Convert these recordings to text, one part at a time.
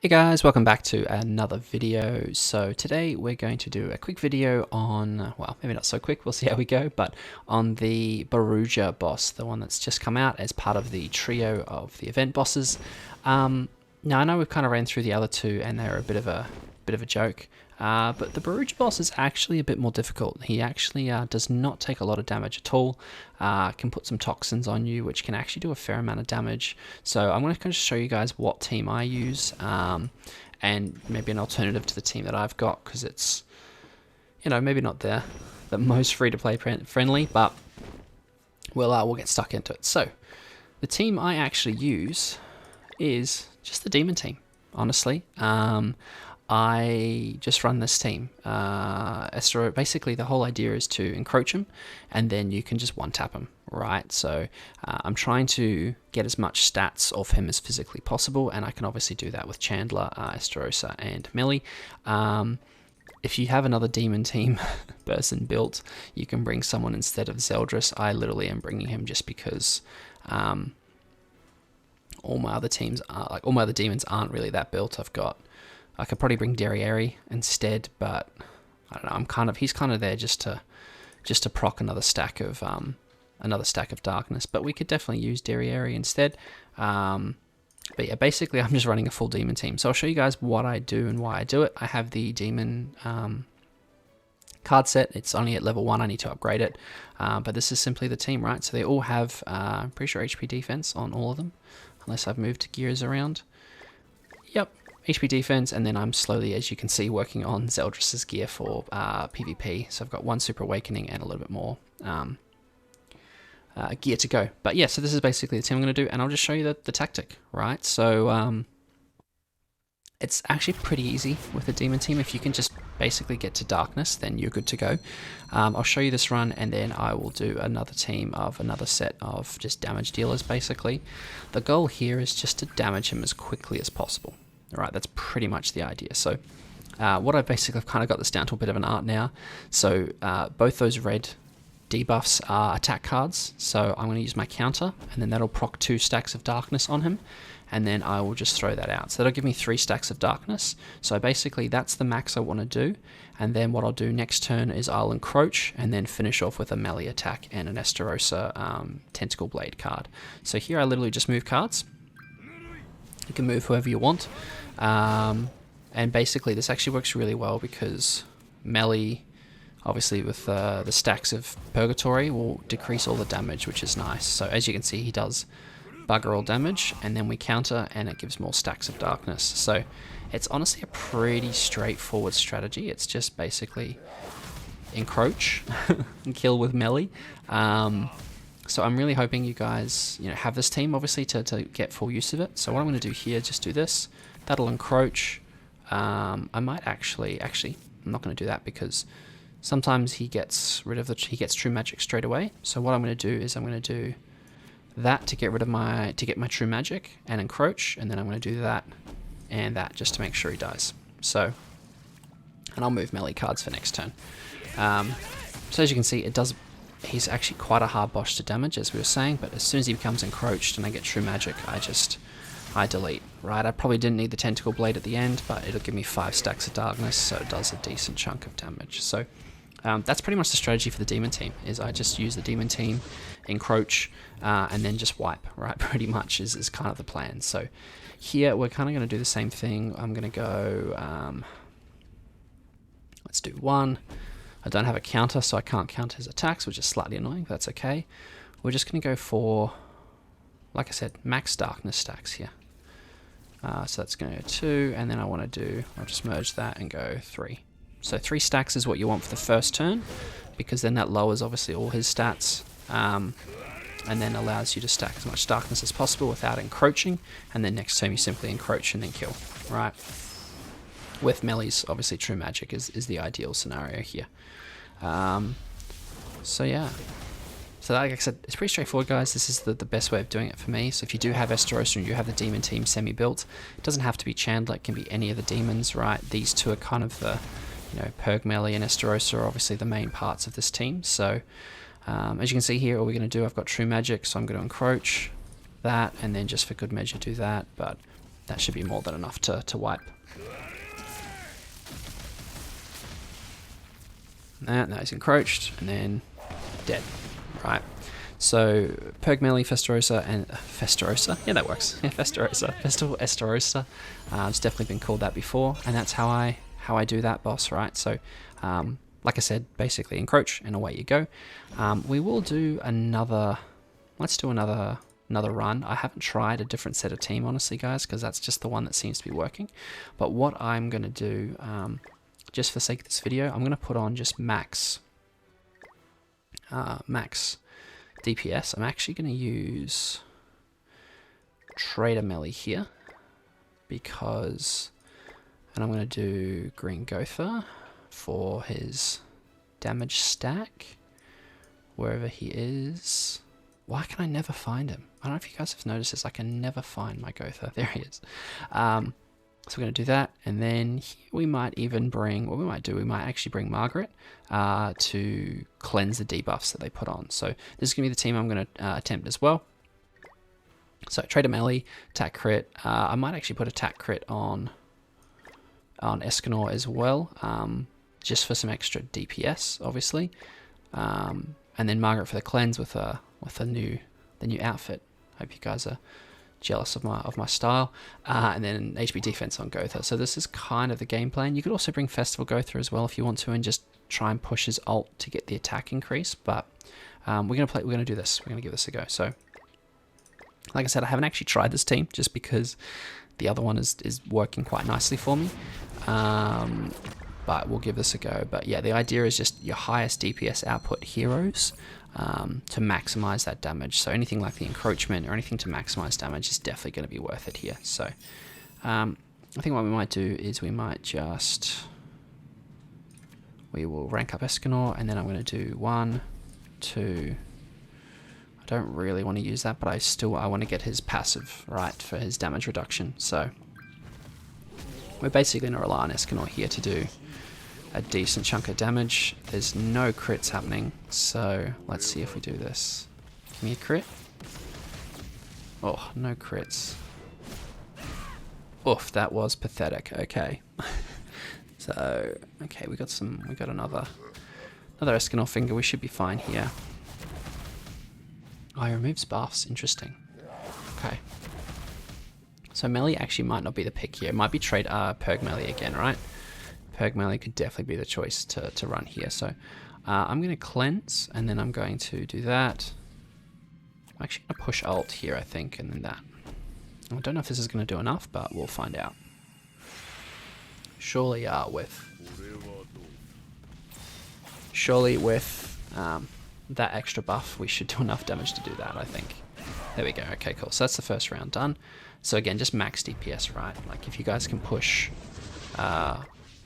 Hey guys, welcome back to another video. So today we're going to do a quick video on, well, maybe not so quick, we'll see how we go, but on the Baruja boss, the one that's just come out as part of the trio of the event bosses. Now I know we've kind of ran through the other two and they're a bit of a joke, but the Baruja boss is actually a bit more difficult. He actually does not take a lot of damage at all. Can put some toxins on you, which can actually do a fair amount of damage. So I'm going to kind of show you guys what team I use, and maybe an alternative to the team that I've got, because it's, you know, maybe not the most free-to-play friendly, but we'll get stuck into it. So the team I actually use is just the demon team, honestly. I just run this team. Estero, basically the whole idea is to encroach him and then you can just one-tap him, right? So I'm trying to get as much stats off him as physically possible, and I can obviously do that with Chandler, Esterosa, and Melly. If you have another demon team person built, you can bring someone instead of Zeldris. I literally am bringing him just because all my other teams are, all my other demons aren't really that built. I could probably bring Derriere instead, but I don't know. He's kind of there just to proc another stack of darkness. But we could definitely use Derriere instead. But yeah, basically I'm just running a full demon team. So I'll show you guys what I do and why I do it. I have the demon card set. It's only at level 1. I need to upgrade it. But this is simply the team, right? So they all have, I'm pretty sure HP defense on all of them, unless I've moved gears around. Yep. HP defense, and then I'm slowly, as you can see, working on Zeldris's gear for PvP. So I've got 1 Super Awakening and a little bit more gear to go. But yeah, so this is basically the team I'm going to do, and I'll just show you the tactic, right? So it's actually pretty easy with the demon team. If you can just basically get to darkness, then you're good to go. I'll show you this run, and then I will do another team of another set of just damage dealers, basically. The goal here is just to damage him as quickly as possible. Alright, that's pretty much the idea. So what I've kind of got this down to a bit of an art now. So both those red debuffs are attack cards. So I'm going to use my counter, and then that'll proc 2 stacks of darkness on him. And then I will just throw that out. So that'll give me 3 stacks of darkness. So basically that's the max I want to do. And then what I'll do next turn is I'll encroach and then finish off with a melee attack and an Esterosa Tentacle Blade card. So here I literally just move cards. You can move whoever you want, and basically this actually works really well because melee, obviously with the stacks of Purgatory, will decrease all the damage, which is nice. So as you can see, he does bugger all damage, and then we counter and it gives more stacks of darkness. So it's honestly a pretty straightforward strategy. It's just basically encroach and kill with melee. So I'm really hoping you guys, have this team, obviously, to get full use of it. So what I'm going to do here, just do this. That'll encroach. I might actually, I'm not going to do that because sometimes he gets true magic straight away. So what I'm going to do is I'm going to do that to get my true magic and encroach, and then I'm going to do that and that just to make sure he dies. So, and I'll move melee cards for next turn. So as you can see, he's actually quite a hard boss to damage, as we were saying, but as soon as he becomes encroached and I get true magic, I delete, right? I probably didn't need the Tentacle Blade at the end, but it'll give me 5 stacks of darkness, so it does a decent chunk of damage. So that's pretty much the strategy for the demon team, is I just use the demon team, encroach, and then just wipe, right? Pretty much is kind of the plan. So here we're kind of going to do the same thing. I'm going to go, let's do 1. I don't have a counter, so I can't counter his attacks, which is slightly annoying, but that's okay. We're just going to go for, like I said, max darkness stacks here. So that's going to go 2, and then I'll just merge that and go 3. So 3 stacks is what you want for the first turn, because then that lowers obviously all his stats, and then allows you to stack as much darkness as possible without encroaching, and then next turn you simply encroach and then kill, right? With melee's, obviously true magic is the ideal scenario here. So yeah, so like I said, it's pretty straightforward, guys. This is the best way of doing it for me. So if you do have Esterosa and you have the demon team semi-built, it doesn't have to be Chandler, it can be any of the demons, right? These two are kind of the, Purg, Melee, and Esterosa are obviously the main parts of this team. So as you can see here, all we're going to do, I've got true magic, so I'm going to encroach that, and then just for good measure do that, but that should be more than enough to wipe. Now he's encroached, and then dead. Right. So Perg Melee, Festarossa, and Festarossa, yeah, that works. Yeah, Festarossa, Festival Estarossa. It's definitely been called that before, and that's how I do that boss, right? So, like I said, basically encroach, and away you go. We will do another. Let's do another run. I haven't tried a different set of team, honestly, guys, because that's just the one that seems to be working. But what I'm gonna do, just for the sake of this video, I'm gonna put on just max DPS. I'm actually going to use Trader Melee here because, and I'm going to do Green Gotha for his damage stack wherever he is. Why can I never find him? I don't know if you guys have noticed this. I can never find my Gotha. There he is. So we're going to do that, and then we might even bring, what we might do, we might actually bring Margaret to cleanse the debuffs that they put on. So this is going to be the team I'm going to attempt as well. So Trader Melee, attack crit. I might actually put attack crit on Escanor as well, just for some extra DPS, obviously. And then Margaret for the cleanse with the new outfit. Hope you guys are jealous of my style, and then HP defense on Gotha. So this is kind of the game plan. You could also bring Festival Gotha as well if you want to, and just try and push his ult to get the attack increase. But we're gonna do this. We're gonna give this a go. So, like I said, I haven't actually tried this team just because the other one is working quite nicely for me. But we'll give this a go. But yeah, the idea is just your highest DPS output heroes. To maximize that damage. So anything like the encroachment or anything to maximize damage is definitely going to be worth it here. So I think what we might do is we will rank up Escanor, and then I'm going to do 1, 2. I don't really want to use that, but I want to get his passive right for his damage reduction. So we're basically going to rely on Escanor here to do a decent chunk of damage. There's no crits happening, so let's see if we do this. Give me a crit. Oh, no crits. Oof, that was pathetic. Okay. So, okay, we got another Escanor finger. We should be fine here. Oh, he removes buffs. Interesting. Okay. So melee actually might not be the pick here. It might be Perg Melee again, right? Perg Melee could definitely be the choice to run here. So I'm going to cleanse, and then I'm going to do that. I'm actually going to push ult here, I think, and then that. I don't know if this is going to do enough, but we'll find out. Surely with that extra buff, we should do enough damage to do that, I think. There we go. Okay, cool. So that's the first round done. So again, just max DPS, right? Like if you guys can push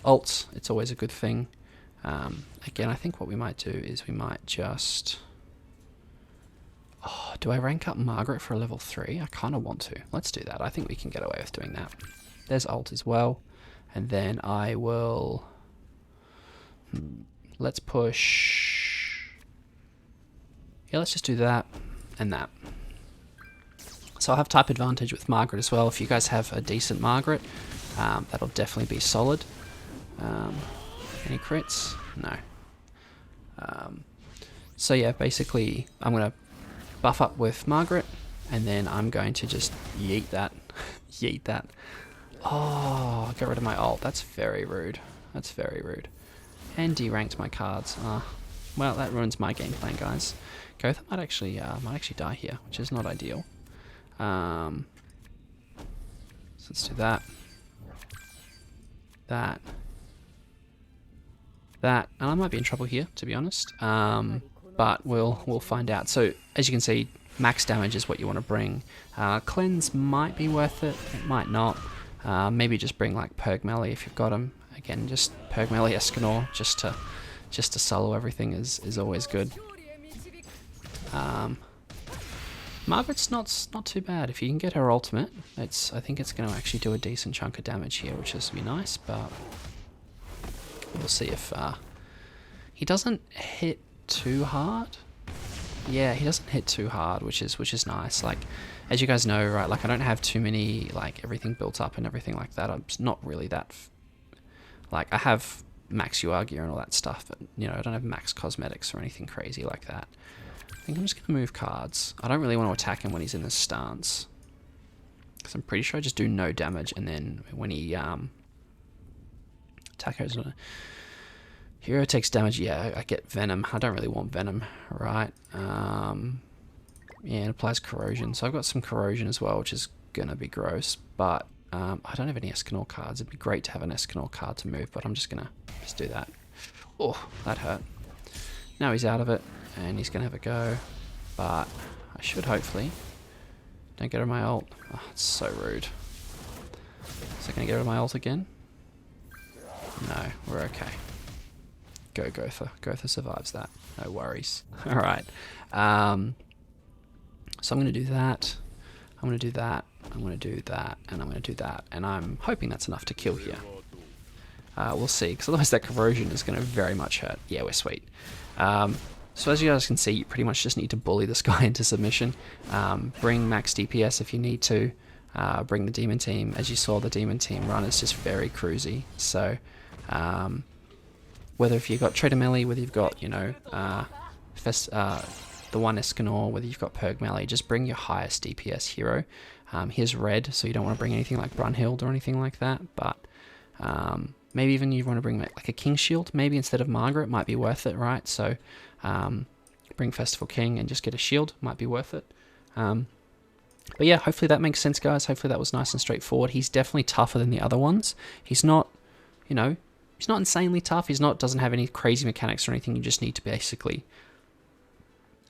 ults, it's always a good thing. Again, I think what we might do is we might just... Oh, do I rank up Margaret for a level 3? I kind of want to. Let's do that. I think we can get away with doing that. There's ult as well. And then I will... Let's push... Yeah, let's just do that and that. So I'll have type advantage with Margaret as well. If you guys have a decent Margaret, that'll definitely be solid. Any crits? No. So yeah, basically I'm going to buff up with Margaret, and then I'm going to just yeet that. Yeet that. Oh, get rid of my ult. That's very rude. That's very rude. And deranked my cards. Well, that ruins my game plan, guys. Gotha might actually die here, which is not ideal. So let's do that. That. And I might be in trouble here, to be honest. But we'll find out. So as you can see, max damage is what you want to bring. Cleanse might be worth it. It might not. Maybe just bring like Perg Melee if you've got them. Again, just Perg Melee Escanor just to solo everything is always good. Margaret's not too bad. If you can get her ultimate, I think it's going to actually do a decent chunk of damage here, which is be nice. But we'll see if he doesn't hit too hard. Yeah, he doesn't hit too hard, which is nice. Like, as you guys know, right, like I don't have too many, like, everything built up and everything like that. I'm just not really that, like, I have max UR gear and all that stuff, but, you know, I don't have max cosmetics or anything crazy like that. I think I'm just going to move cards. I don't really want to attack him when he's in this stance, because I'm pretty sure I just do no damage, and then when he, Taco's hero takes damage, yeah, I get Venom. I don't really want Venom, right? Yeah, it applies Corrosion. So I've got some Corrosion as well, which is going to be gross. But I don't have any Escanor cards. It'd be great to have an Escanor card to move, but I'm just going to just do that. Oh, that hurt. Now he's out of it, and he's going to have a go. But I should hopefully... Don't get rid of my ult. Oh, it's so rude. Is I going to get rid of my ult again? No, we're okay. Go Gotha. Gotha survives that. No worries. Alright. So I'm going to do that. I'm going to do that. I'm going to do that. And I'm going to do that. And I'm hoping that's enough to kill here. We'll see. Because otherwise that corrosion is going to very much hurt. Yeah, we're sweet. So as you guys can see, you pretty much just need to bully this guy into submission. Bring max DPS if you need to. Bring the demon team. As you saw, the demon team run is just very cruisy. So... whether if you've got Trader Melee, whether you've got, you know, the one Escanor, whether you've got Perg Melee, just bring your highest DPS hero. Here's red, so you don't want to bring anything like Brunhild or anything like that, but maybe even you want to bring like a King Shield, maybe instead of Margaret, might be worth it, right? So bring Festival King and just get a shield, might be worth it. But yeah, hopefully that makes sense, guys. Hopefully that was nice and straightforward. He's definitely tougher than the other ones. He's not, you know, he's not insanely tough. Doesn't have any crazy mechanics or anything. You just need to basically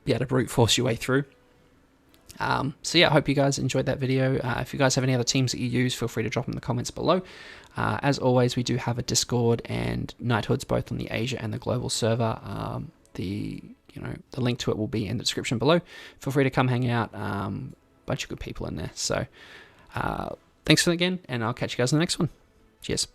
be able to brute force your way through. So yeah, I hope you guys enjoyed that video. If you guys have any other teams that you use, feel free to drop them in the comments below. As always, we do have a Discord and Knighthoods both on the Asia and the global server. The link to it will be in the description below. Feel free to come hang out. Bunch of good people in there. So thanks for that again, and I'll catch you guys in the next one. Cheers.